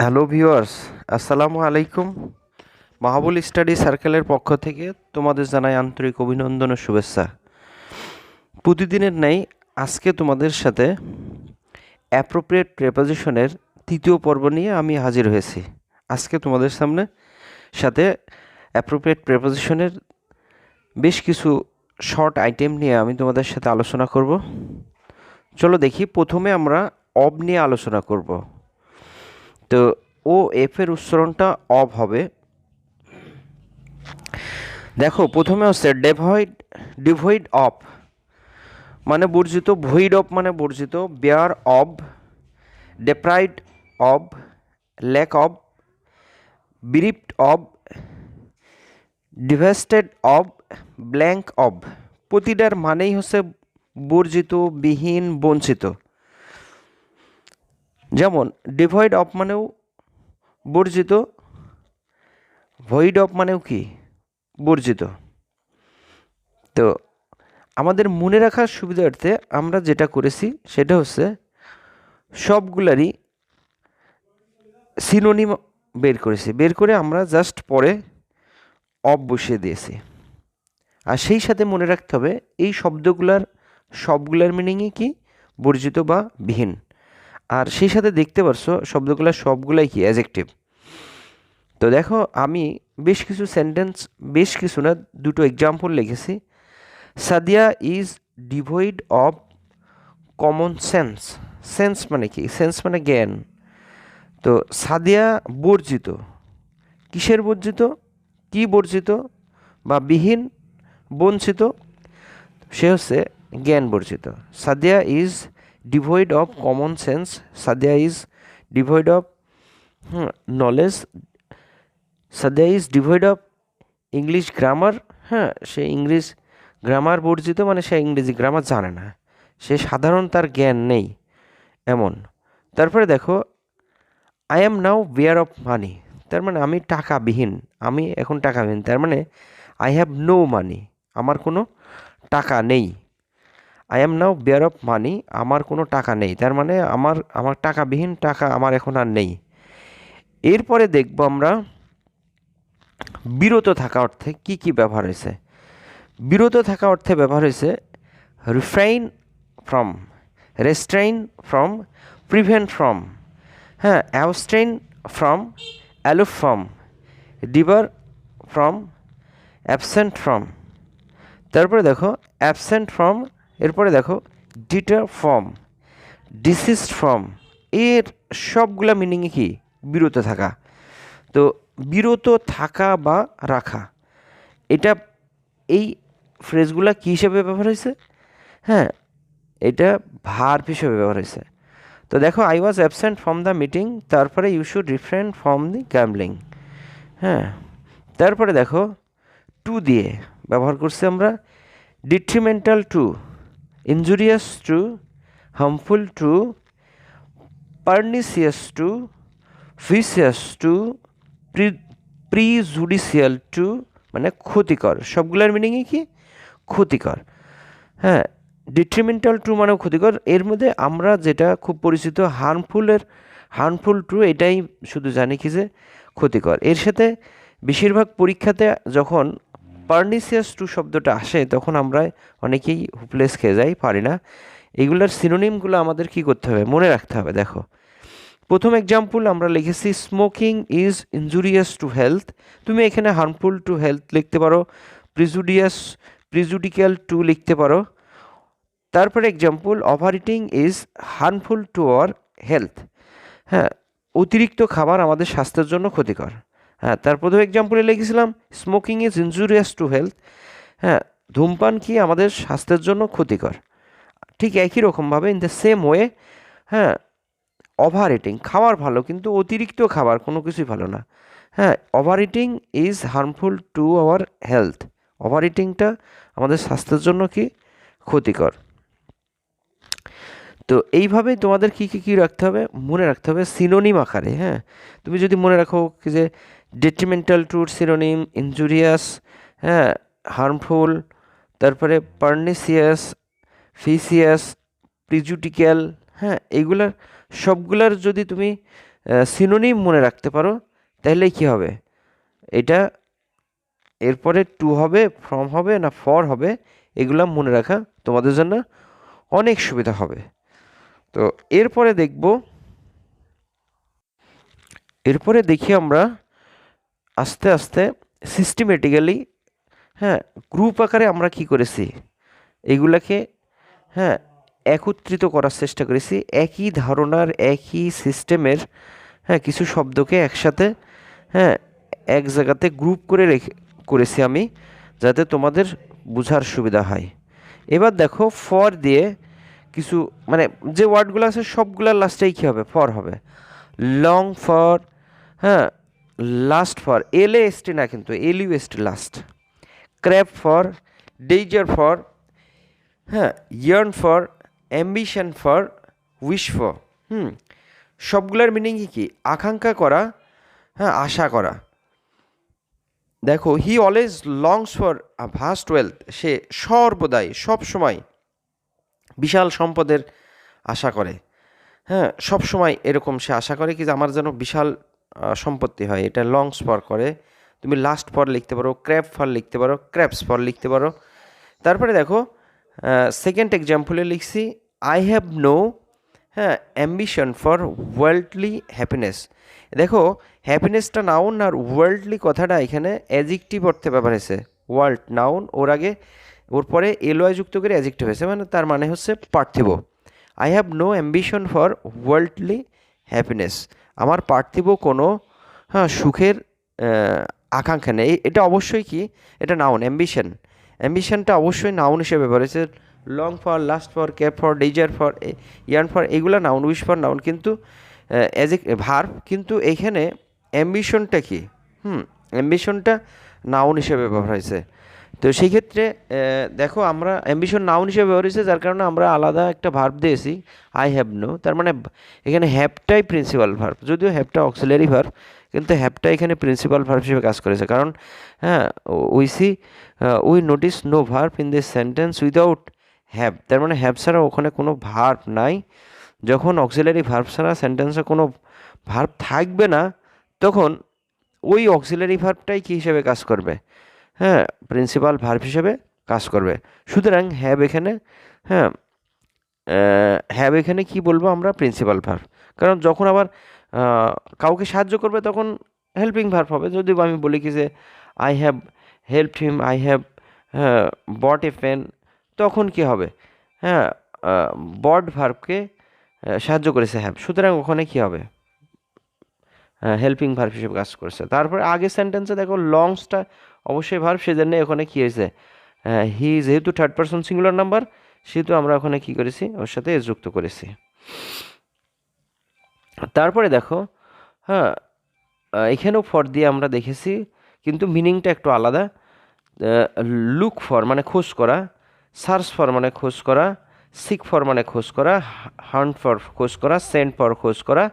Hello viewers, আসসালামু আলাইকুম। Mahbul study সার্কেলের পক্ষ থেকে তোমাদের জানাই আন্তরিক অভিনন্দন ও শুভেচ্ছা। প্রতিদিনের ন্যায় আজকে তোমাদের সাথে অ্যাপ্রোপ্রিয়েট প্রেপোজিশনের তৃতীয় পর্ব নিয়ে আমি হাজির হয়েছি। আজকে তোমাদের সাথে অ্যাপ্রোপ্রিয়েট প্রেপোজিশনের বেশ কিছু শর্ট আইটেম নিয়ে আমি তোমাদের সাথে আলোচনা করব। চলো দেখি, প্রথমে আমরা অব নিয়ে আলোচনা করব। তো ও এফ এর উচ্চারণটা অব হবে। দেখো, প্রথমে হচ্ছে ডিভয়েড অফ মানে বর্জিত, ভয়েড অফ মানে বর্জিত, bare of, deprived of, lack of, bereft of, devastated of, blank of. প্রতিটার মানেই হচ্ছে বর্জিত, বিহীন, বঞ্চিত। যেমন ডিভয়েড অফ মানেও বর্জিত, ভয়েড অফ মানেও কি বর্জিত। তো আমাদের মনে রাখার সুবিধার্থে আমরা যেটা করেছি সেটা হচ্ছে সবগুলারই সিনোনিম বের করে আমরা জাস্ট পরে অব বসিয়ে দিয়েছি। আর সেই সাথে মনে রাখতে হবে এই সবগুলার মিনিংই কি বর্জিত বা বিহীন। আর সেই সাথে দেখতে পারছো সবগুলাই কি অ্যাজেক্টিভ। তো দেখো, আমি বেশ কিছু না, দুটো এক্সাম্পল লিখেছি। Sadia is devoid of common sense. Sense মানে কি? সেন্স মানে জ্ঞান। তো সাদিয়া বর্জিত, কিসের বর্জিত, কি বর্জিত বা বিহীন, বঞ্চিত? সে হচ্ছে জ্ঞান বর্জিত। Sadia is devoid of common sense, Sadia is devoid of knowledge, Sadia is devoid of English grammar. হ্যাঁ, সে ইংলিশ গ্রামার বর্জিত, মানে সে ইংরেজি গ্রামার জানে না, সে সাধারণ তার জ্ঞান নেই এমন। তারপরে দেখো, I am now bare of money, তার মানে আমি টাকাবিহীন, আমি এখন টাকাবিহীন, তার মানে আই হ্যাভ নো মানি, আমার কোনো টাকা নেই। I am now bare of money, আমার কোনো টাকা নেই, তার মানে আমার টাকাবিহীন, টাকা আমার এখন আর নেই। এরপরে দেখব আমরা বিরত থাকা অর্থে কি কি ব্যবহার হয়েছে। বিরত থাকা অর্থে ব্যবহার হয়েছে refrain from, restrain from, prevent from, হ্যাঁ, abstain from, aloof from, debar from, absent from. তারপরে দেখো অ্যাবসেন্ট ফ্রম, এরপরে দেখো ডিটার ফ্রম, ডিসিস্ট ফ্রম। এর সবগুলা মিনিংয়ে কি বিরত থাকা। তো বিরত থাকা বা রাখা, এটা এই ফ্রেজগুলা কী হিসেবে ব্যবহার হয়েছে? হ্যাঁ, এটা ভার্ব হিসেবে ব্যবহার হয়েছে। তো দেখো, I was absent from the meeting, তারপরে you should refrain from the gambling. হ্যাঁ, তারপরে দেখো টু দিয়ে ব্যবহার করছি আমরা detrimental to, injurious to, harmful to, pernicious to, vicious to, prejudicial to, মানে ক্ষতিকর। সবগুলোর মিনিংই কি ক্ষতিকর। হ্যাঁ, ডিট্রিমেন্টাল টু মানেও ক্ষতিকর। এর মধ্যে আমরা যেটা খুব পরিচিত হার্মফুল টু, এটাই শুধু জানি কি যে ক্ষতিকর। এর সাথে বেশিরভাগ পরীক্ষাতে যখন পার্নিসিয়াস টু শব্দটা আসে তখন আমরা অনেকেই হুপলেস খেয়ে যাই, পারি না। এগুলোর সিনোনিমগুলো আমাদের কি করতে হবে, মনে রাখতে হবে। দেখো, প্রথম এক্সাম্পল আমরা লিখেছি smoking is injurious to health. তুমি এখানে হার্মফুল টু হেলথ লিখতে পারো, প্রিজুডিক্যাল টু লিখতে পারো। তারপরে example over eating is harmful to our health. হ্যাঁ, অতিরিক্ত খাবার আমাদের স্বাস্থ্যের জন্য ক্ষতিকর। হ্যাঁ, তার প্রথম এক্সাম্পলে লিখেছিলাম smoking is injurious to health. হ্যাঁ, ধূমপান কি আমাদের স্বাস্থ্যের জন্য ক্ষতিকর। ঠিক একই রকমভাবে ইন দ্য সেম ওয়ে, হ্যাঁ, ওভার ইটিং খাবার ভালো, কিন্তু অতিরিক্ত খাবার কোনো কিছুই ভালো না। হ্যাঁ, over eating is harmful to our health. Over ইটিংটা আমাদের স্বাস্থ্যের জন্য কি ক্ষতিকর। তো এইভাবেই তোমাদের কী রাখতে হবে, মনে রাখতে হবে সিনোনিম আকারে। হ্যাঁ, তুমি যদি মনে রাখো কি যে ডেট্রিমেন্টাল টুর সিনোনিম ইনজুরিয়াস, হ্যাঁ, হার্মফুল, তারপরে পার্নিসিয়াস, ফিসিয়াস, প্রিজুডিক্যাল। হ্যাঁ, এইগুলার সবগুলার যদি তুমি সিনোনিম মনে রাখতে পারো, তাহলে কি হবে, এটা এরপরে টু হবে, ফ্রম হবে না ফর হবে, এগুলো মনে রাখা তোমাদের জন্য অনেক সুবিধা হবে। তো এরপরে দেখি আমরা আস্তে আস্তে সিস্টেমেটিক্যালি, হ্যাঁ, গ্রুপ আকারে আমরা কি করেছি, এগুলাকে, হ্যাঁ, একত্রিত করার চেষ্টা করেছি, একই ধারণার একই সিস্টেমের, হ্যাঁ, কিছু শব্দকে একসাথে, হ্যাঁ, এক জায়গাতে গ্রুপ করে করেছি আমি, যাতে তোমাদের বোঝার সুবিধা হয়। এবার দেখো ফর দিয়ে কিছু, মানে যে ওয়ার্ডগুলো আছে সবগুলোর লাস্টেই কী হবে, ফর হবে। লং ফর, হ্যাঁ, লাস্ট ফর, LAST না কিন্তু LUST lust. Crave for, desire for, হ্যাঁ, yearn for, ambition for, wish for. সবগুলোর মিনিং কি, আকাঙ্ক্ষা করা, হ্যাঁ, আশা করা। দেখো he always longs for a vast wealth, সে সর্বদাই সবসময় বিশাল সম্পদের আশা করে, হ্যাঁ, সবসময় এরকম সে আশা করে কি যে আমার যেন বিশাল সম্পত্তি হয়, এটা লংস ফর করে। তুমি লাস্ট ফর লিখতে পারো, ক্র্যাপ ফর লিখতে পারো, ক্র্যাপস ফর লিখতে পারো। তারপরে দেখো সেকেন্ড এক্সাম্পলে লিখছি আই হ্যাভ নো, হ্যাঁ, অ্যাম্বিশন ফর ওয়ার্ল্ডলি হ্যাপিনেস। দেখো হ্যাপিনেসটা নাউন আর ওয়ার্ল্ডলি কথাটা এখানে অ্যাজেক্টিভ অর্থে ব্যবহার হয়েছে। ওয়ার্ল্ড নাউন, ওর পরে এলওয়াই যুক্ত করে অ্যাজেক্টিভ হয়েছে, মানে তার মানে হচ্ছে পার্থিব। I have no ambition for worldly happiness, আমার পার্থিব কোনো, হ্যাঁ, সুখের আকাঙ্ক্ষা নেই। এটা অবশ্যই কি, এটা নাউন, অ্যাম্বিশনটা অবশ্যই নাউন হিসেবে ব্যবহার হয়েছে। Long for, last for, crave for, desire for, yearn for, এগুলো নাউন, উইশ ফর নাউন, কিন্তু অ্যাজ এ ভার্ব। কিন্তু এইখানে অ্যাম্বিশনটা কি, অ্যাম্বিশনটা নাউন হিসেবে ব্যবহার হয়েছে। তো সেই ক্ষেত্রে দেখো আমরা অ্যাম্বিশন নাউন হিসেবে ব্যবহার হয়েছে, যার কারণে আমরা আলাদা একটা ভার্ব দিয়েছি আই হ্যাভ নো। তার মানে এখানে হ্যাভটাই প্রিন্সিপাল ভার্ব, যদিও হ্যাভটা অক্সিলারি ভার্ব, কিন্তু হ্যাভটা এখানে প্রিন্সিপাল ভার্ব হিসেবে কাজ করেছে। কারণ হ্যাঁ, we notice no verb in this sentence without have, তার মানে হ্যাভ ছাড়া ওখানে কোনো ভার্ব নাই। যখন অক্সিলারি ভার্ব ছাড়া সেন্টেন্সে কোনো ভার্ব থাকবে না, তখন ওই অক্সিলারি ভার্বটাই কী হিসেবে কাজ করবে, হ্যাঁ, প্রিন্সিপাল ভার্ব হিসেবে কাজ করবে। সুতরাং হ্যাভ এখানে, হ্যাঁ, হ্যাভ এখানে কী বলবো আমরা, প্রিন্সিপাল ভার্ব। কারণ যখন আবার কাউকে সাহায্য করবে তখন হেল্পিং ভার্ব হবে। যদিও আমি বলি কি যে I have helped him, I have bought a pen, তখন কি হবে, হ্যাঁ, বট ভার্বকে সাহায্য করেছে হ্যাভ, সুতরাং ওখানে কী হবে, হেল্পিং ভার্ব হিসেবে কাজ করেছে। তারপরে আগের সেন্টেন্সে দেখো লংসটা অবশ্যই ভার্ব, সেজন্য ওখানে কী হয়েছে, হি যেহেতু থার্ড পারসন সিঙ্গুলার নাম্বার, সেহেতু আমরা ওখানে কী করেছি, ওর সাথে এস যুক্ত করেছি। তারপরে দেখো, হ্যাঁ, এখানেও ফর দিয়ে আমরা দেখেছি, কিন্তু মিনিংটা একটু আলাদা। লুক ফর মানে খোঁজ করা, সার্চ ফর মানে খোঁজ করা, সিক ফর মানে খোঁজ করা, হান্ট ফর খোঁজ করা, সেন্ড ফর খোঁজ করা,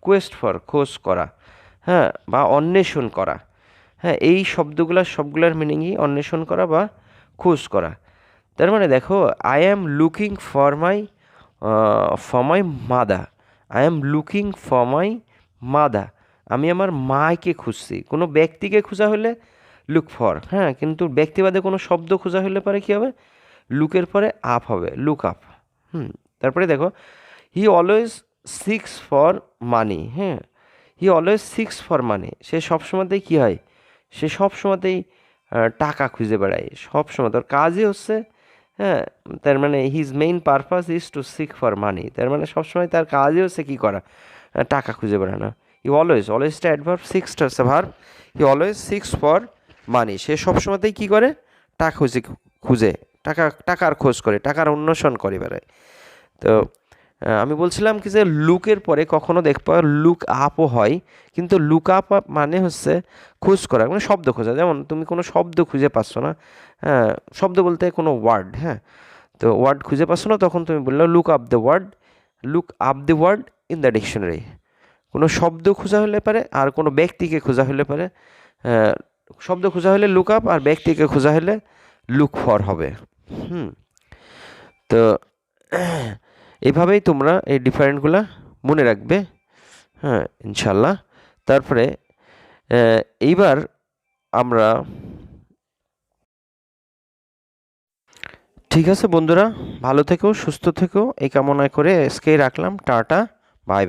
কোয়েস্ট ফর খোঁজ করা, হ্যাঁ, বা অন্বেষণ করা। হ্যাঁ, এই সবগুলোর মিনিংই অন্বেষণ করা বা খোঁজ করা। তার মানে দেখো I am looking for my mother, I am looking for my mother, আমি আমার মাকে খুঁজছি। কোনো ব্যক্তিকে খোঁজা হলে লুক ফর, হ্যাঁ, কিন্তু ব্যক্তিবাদে কোনো শব্দ খোঁজা হলে পরে কী হবে, লুকের পরে আপ হবে, লুক আপ। তারপরে দেখো he always seeks for money, হ্যাঁ, he always seeks for money, সে সবসময়তেই কী হয়, সে সবসময়তেই টাকা খুঁজে বেড়ায়, সবসময় তার কাজই হচ্ছে, হ্যাঁ, তার মানে his main purpose is to seek for money, তার মানে সবসময় তার কাজই হচ্ছে কী করা, টাকা খুঁজে বেড়ানো। হি অলওয়েজটা অ্যাডভার্ব, সিক্সটা হচ্ছে verb. He always seeks for money, সে সবসময়তেই কী করে, টাকা খুঁজে টাকার খোঁজ করে, টাকার অন্বেষণ করে বেড়ায়। তো আমি বলছিলাম কি যে লুকের পরে কখনো দেখবা লুক আপও হয়, কিন্তু লুক আপ মানে হচ্ছে খোঁজ করা, মানে শব্দ খোঁজা। যেমন তুমি কোনো শব্দ খুঁজে পাচ্ছ না, হ্যাঁ, শব্দ বলতে কোনো ওয়ার্ড, হ্যাঁ, তো ওয়ার্ড খুঁজে পাচ্ছ না, তখন তুমি বললে look up the word in the dictionary. কোনো শব্দ খোঁজা হলে পারে, আর কোনো ব্যক্তিকে খোঁজা হলে পারে, শব্দ খোঁজা হলে লুক আপ, আর ব্যক্তিকে খোঁজা হলে লুক ফর হবে। তো এভাবেই তোমরা এই ডিফারেন্টগুলা মনে রাখবে। হ্যাঁ, ইনশাল্লাহ। তারপরে এইবার আমরা, ঠিক আছে বন্ধুরা, ভালো থেকো, সুস্থ থেকো, এই কামনা করে আজকেই রাখলাম। Tata, bye bye.